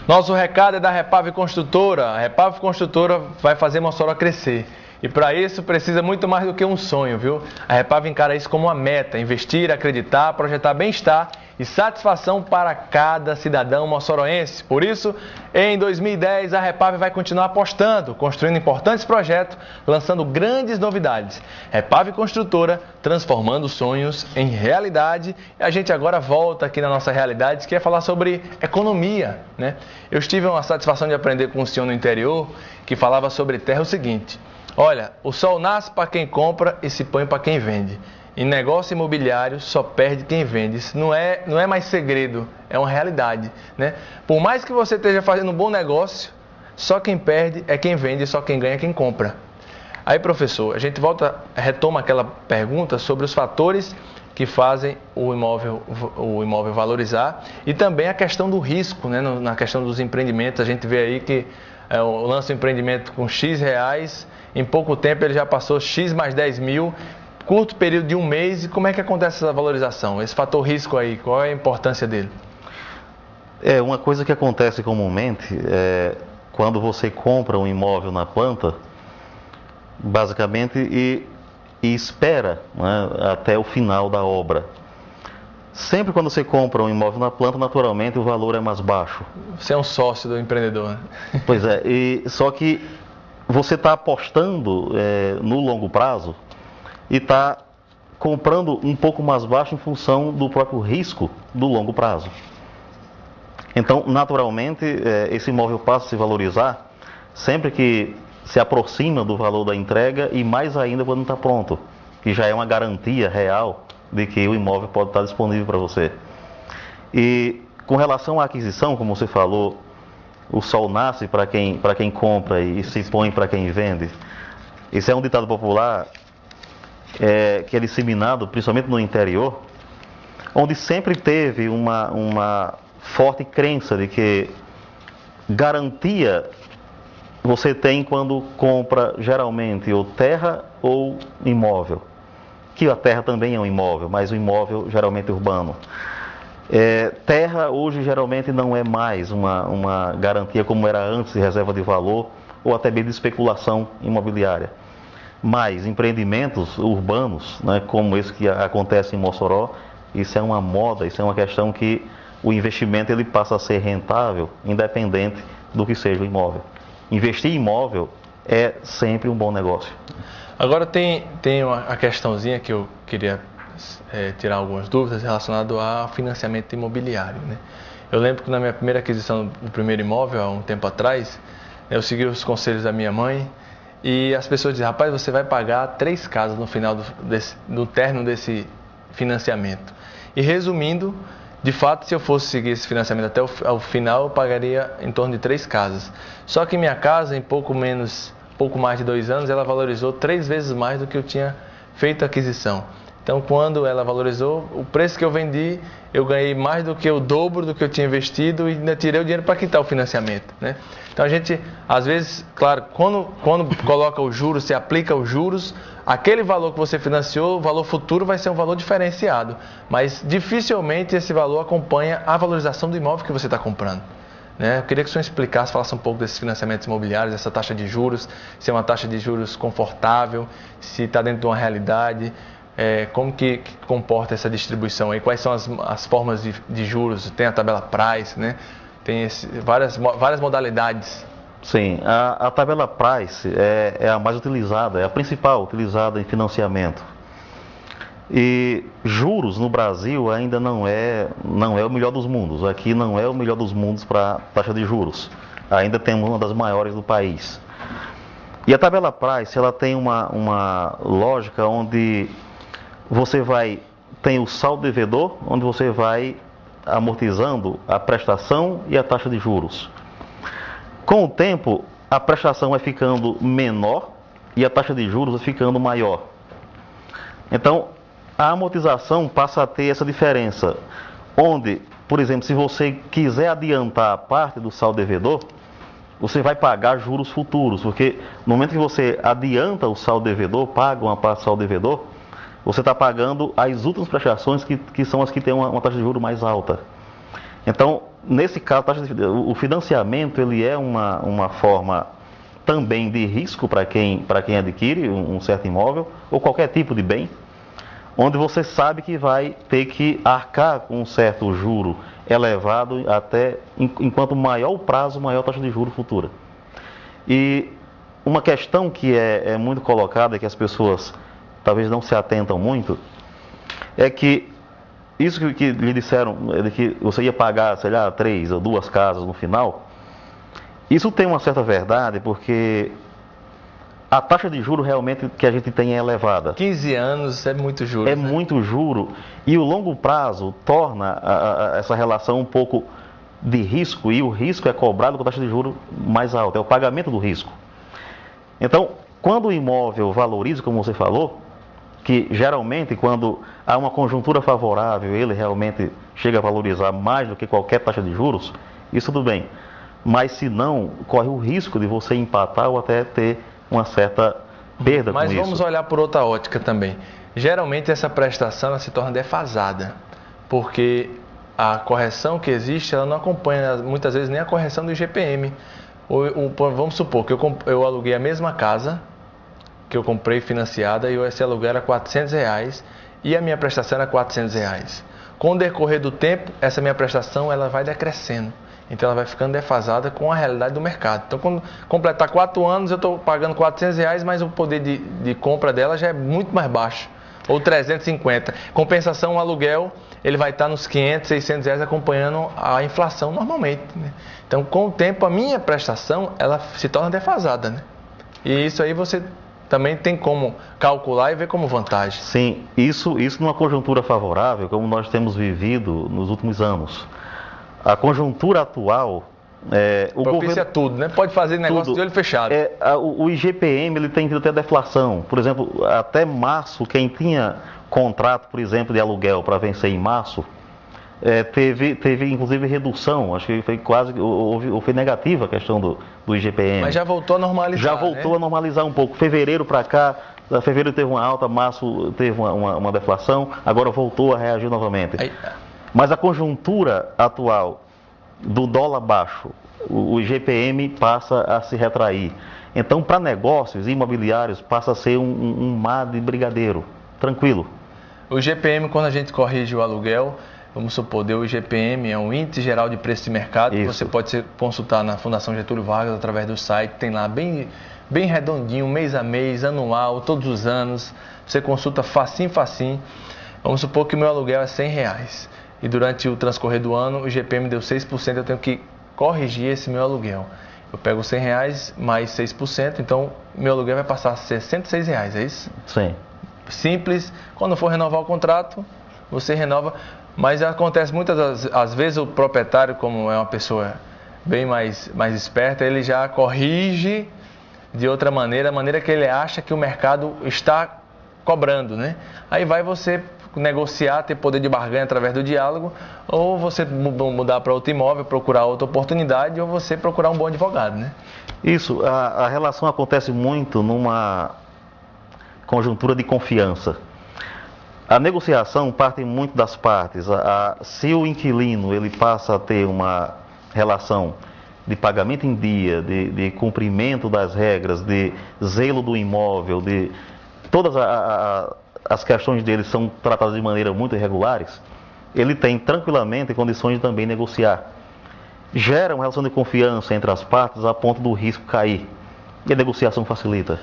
Nosso recado é da Repave Construtora. A Repave Construtora vai fazer Mossoró crescer. E para isso precisa muito mais do que um sonho, viu? A Repave encara isso como uma meta, investir, acreditar, projetar bem-estar e satisfação para cada cidadão moçoroense. Por isso, em 2010, a Repave vai continuar apostando, construindo importantes projetos, lançando grandes novidades. Repave Construtora, transformando sonhos em realidade. E a gente agora volta aqui na nossa realidade, que é falar sobre economia, né? Eu tive uma satisfação de aprender com um senhor no interior que falava sobre terra o seguinte: olha, o sol nasce para quem compra e se põe para quem vende. Em negócio imobiliário só perde quem vende. Isso não é mais segredo, é uma realidade, né? Por mais que você esteja fazendo um bom negócio, só quem perde é quem vende, só quem ganha é quem compra. Aí, professor, a gente retoma aquela pergunta sobre os fatores que fazem o imóvel valorizar e também a questão do risco, né? Na questão dos empreendimentos, a gente vê aí que lança um empreendimento com X reais, em pouco tempo ele já passou X mais 10 mil, curto período de um mês. E como é que acontece essa valorização? Esse fator risco aí, qual é a importância dele? Uma coisa que acontece comumente quando você compra um imóvel na planta, basicamente, e espera, né, até o final da obra. Sempre quando você compra um imóvel na planta, naturalmente o valor é mais baixo. Você é um sócio do empreendedor, né? Pois é, só que você está apostando no longo prazo e está comprando um pouco mais baixo em função do próprio risco do longo prazo. Então, naturalmente, esse imóvel passa a se valorizar sempre que se aproxima do valor da entrega e mais ainda quando está pronto, que já é uma garantia real de que o imóvel pode estar disponível para você. E com relação à aquisição, como você falou, o sol nasce para quem compra e se põe para quem vende. Esse é um ditado popular que é disseminado principalmente no interior, onde sempre teve uma forte crença de que garantia você tem quando compra geralmente ou terra ou imóvel. Que a terra também é um imóvel, mas o imóvel geralmente urbano. Terra hoje geralmente não é mais uma garantia como era antes de reserva de valor ou até mesmo de especulação imobiliária. Mas empreendimentos urbanos, né, como esse que acontece em Mossoró, isso é uma moda, isso é uma questão que o investimento ele passa a ser rentável, independente do que seja o imóvel. Investir em imóvel é sempre um bom negócio. Agora tem a questãozinha que eu queria tirar algumas dúvidas relacionado ao financiamento imobiliário, né? Eu lembro que na minha primeira aquisição do primeiro imóvel, há um tempo atrás, eu segui os conselhos da minha mãe e as pessoas dizem: rapaz, você vai pagar 3 casas no final do término desse financiamento. E resumindo, de fato, se eu fosse seguir esse financiamento até o final, eu pagaria em torno de 3 casas. Só que minha casa, em pouco mais de 2 anos, ela valorizou 3 vezes mais do que eu tinha feito a aquisição. Então, quando ela valorizou, o preço que eu vendi, eu ganhei mais do que o dobro do que eu tinha investido e ainda tirei o dinheiro para quitar o financiamento, né? Então, a gente, às vezes, claro, quando coloca os juros, se aplica os juros, aquele valor que você financiou, o valor futuro vai ser um valor diferenciado, mas dificilmente esse valor acompanha a valorização do imóvel que você está comprando, né? Eu queria que o senhor explicasse, falasse um pouco desses financiamentos imobiliários, essa taxa de juros, se é uma taxa de juros confortável, se está dentro de uma realidade, como que comporta essa distribuição aí, quais são as formas de juros, tem a tabela price, né? Tem várias modalidades. Sim, a tabela price é a mais utilizada, é a principal utilizada em financiamento. E juros no Brasil ainda não é o melhor dos mundos. Aqui não é o melhor dos mundos para taxa de juros. Ainda temos uma das maiores do país. E a tabela price, ela tem uma lógica onde você tem o saldo devedor, onde você vai amortizando a prestação e a taxa de juros. Com o tempo, a prestação vai ficando menor e a taxa de juros vai ficando maior. Então, a amortização passa a ter essa diferença, onde, por exemplo, se você quiser adiantar a parte do saldo devedor, você vai pagar juros futuros, porque no momento que você adianta o saldo devedor, paga uma parte do saldo devedor, você está pagando as últimas prestações que são as que têm uma taxa de juros mais alta. Então, nesse caso, o financiamento ele é uma forma também de risco para quem adquire um certo imóvel ou qualquer tipo de bem, onde você sabe que vai ter que arcar com um certo juro elevado até, enquanto maior o prazo, maior a taxa de juro futura. E uma questão que é muito colocada, que as pessoas talvez não se atentam muito, é que isso que lhe disseram, de que você ia pagar, sei lá, 3 ou 2 casas no final, isso tem uma certa verdade, porque a taxa de juro realmente que a gente tem é elevada. 15 anos é muito juro. É muito juro, e o longo prazo torna essa relação um pouco de risco, e o risco é cobrado com a taxa de juro mais alta, é o pagamento do risco. Então, quando o imóvel valoriza, como você falou, que geralmente quando há uma conjuntura favorável, ele realmente chega a valorizar mais do que qualquer taxa de juros, isso tudo bem. Mas se não, corre o risco de você empatar ou até ter uma certa perda com isso. Mas vamos olhar por outra ótica também. Geralmente essa prestação ela se torna defasada, porque a correção que existe, ela não acompanha muitas vezes nem a correção do IGPM. Vamos supor que eu aluguei a mesma casa, que eu comprei financiada, e esse aluguel era R$400 e a minha prestação era R$400. Com o decorrer do tempo, essa minha prestação ela vai decrescendo. Então ela vai ficando defasada com a realidade do mercado. Então quando completar 4 anos eu estou pagando R$400, mas o poder de compra dela já é muito mais baixo. Ou 350. Compensação, o aluguel, ele vai estar nos R$500, R$600 acompanhando a inflação normalmente, né? Então com o tempo a minha prestação ela se torna defasada, né? E isso aí você também tem como calcular e ver como vantagem. Sim, isso numa conjuntura favorável, como nós temos vivido nos últimos anos. A conjuntura atual... o propicia tudo, né? Pode fazer negócio tudo. De olho fechado. O IGPM ele tem tido até deflação. Por exemplo, até março, quem tinha contrato, por exemplo, de aluguel para vencer em março, teve inclusive redução. Acho que foi quase, ou foi negativa a questão do IGPM. Mas já voltou a normalizar. Já voltou, né? A normalizar um pouco. Fevereiro para cá, fevereiro teve uma alta, março teve uma deflação, agora voltou a reagir novamente. Mas a conjuntura atual do dólar baixo, o IGPM passa a se retrair. Então, para negócios imobiliários, passa a ser um mar de brigadeiro, tranquilo. O IGPM, quando a gente corrige o aluguel, vamos supor, o IGPM é um índice geral de preço de mercado, que você pode consultar na Fundação Getúlio Vargas através do site, tem lá bem redondinho, mês a mês, anual, todos os anos, você consulta facinho. Vamos supor que o meu aluguel é R$100 e durante o transcorrer do ano o IGPM deu 6%, eu tenho que corrigir esse meu aluguel. Eu pego R$100 mais 6%, então meu aluguel vai passar a ser R$106, é isso? Sim. Simples, quando for renovar o contrato, você renova, mas acontece muitas às vezes o proprietário, como é uma pessoa bem mais esperta, ele já corrige de outra maneira, a maneira que ele acha que o mercado está cobrando, né? Aí vai você negociar, ter poder de barganha através do diálogo, ou você mudar para outro imóvel, procurar outra oportunidade, ou você procurar um bom advogado, né? Isso, a relação acontece muito numa conjuntura de confiança. A negociação parte muito das partes. Se o inquilino ele passa a ter uma relação de pagamento em dia, de cumprimento das regras, de zelo do imóvel, de todas as questões dele são tratadas de maneira muito irregulares, ele tem tranquilamente condições de também negociar. Gera uma relação de confiança entre as partes a ponto do risco cair. E a negociação facilita.